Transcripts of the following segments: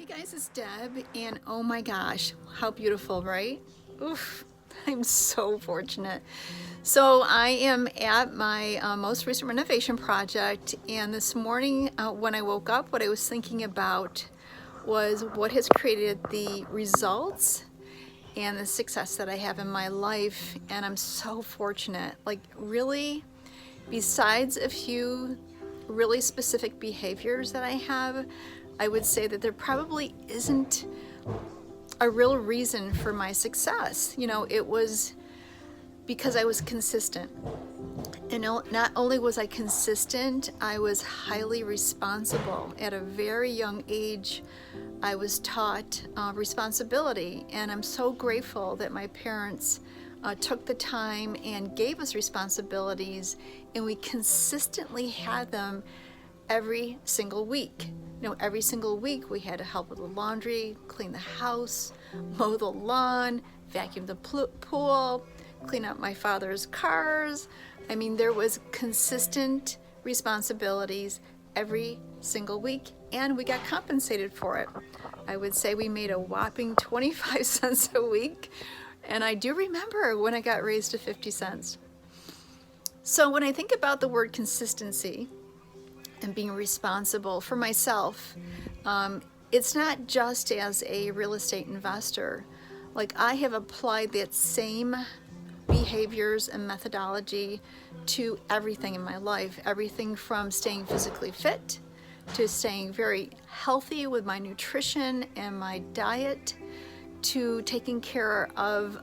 guys, it's Deb, and oh my gosh, how beautiful, right? Oof, I'm so fortunate. So I am at my most recent renovation project, and this morning when I woke up, what I was thinking about was what has created the results and the success that I have in my life, and I'm so fortunate. Like, really, besides a few really specific behaviors that I have, I would say that there probably isn't a real reason for my success. You know, it was because I was consistent. And not only was I consistent, I was highly responsible. At a very young age, I was taught responsibility, and I'm so grateful that my parents took the time and gave us responsibilities, and we consistently had them every single week. You know, every single week we had to help with the laundry, clean the house, mow the lawn, vacuum the pool, clean up my father's cars. I mean, there was consistent responsibilities every single week, and we got compensated for it. I would say we made a whopping 25 cents a week, and I do remember when I got raised to 50 cents. So when I think about the word consistency and being responsible for myself, it's not just as a real estate investor. Like, I have applied that same behaviors and methodology to everything in my life. Everything from staying physically fit to staying very healthy with my nutrition and my diet, to taking care of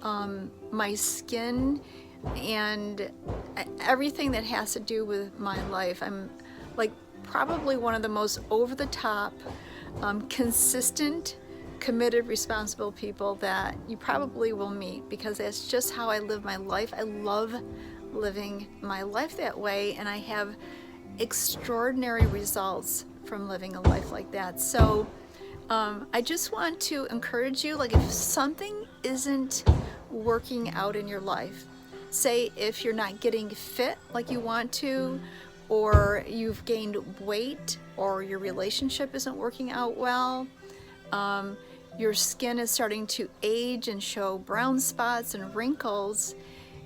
my skin and everything that has to do with my life. I'm like probably one of the most over-the-top, consistent, committed, responsible people that you probably will meet, because that's just how I live my life. I love living my life that way, and I have extraordinary results from living a life like that. So I just want to encourage you, like, if something isn't working out in your life, say if you're not getting fit like you want to, or you've gained weight, or your relationship isn't working out well, your skin is starting to age and show brown spots and wrinkles,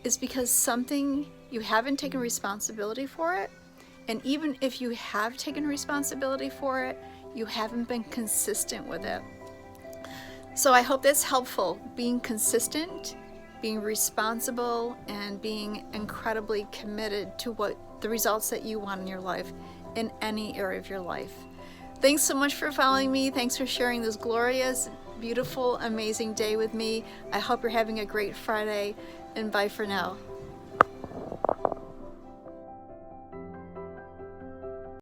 is because something, you haven't taken responsibility for it. And even if you have taken responsibility for it, you haven't been consistent with it. So I hope that's helpful, being consistent, being responsible, and being incredibly committed to what the results that you want in your life, in any area of your life. Thanks so much for following me. Thanks for sharing this glorious, beautiful, amazing day with me. I hope you're having a great Friday, and bye for now.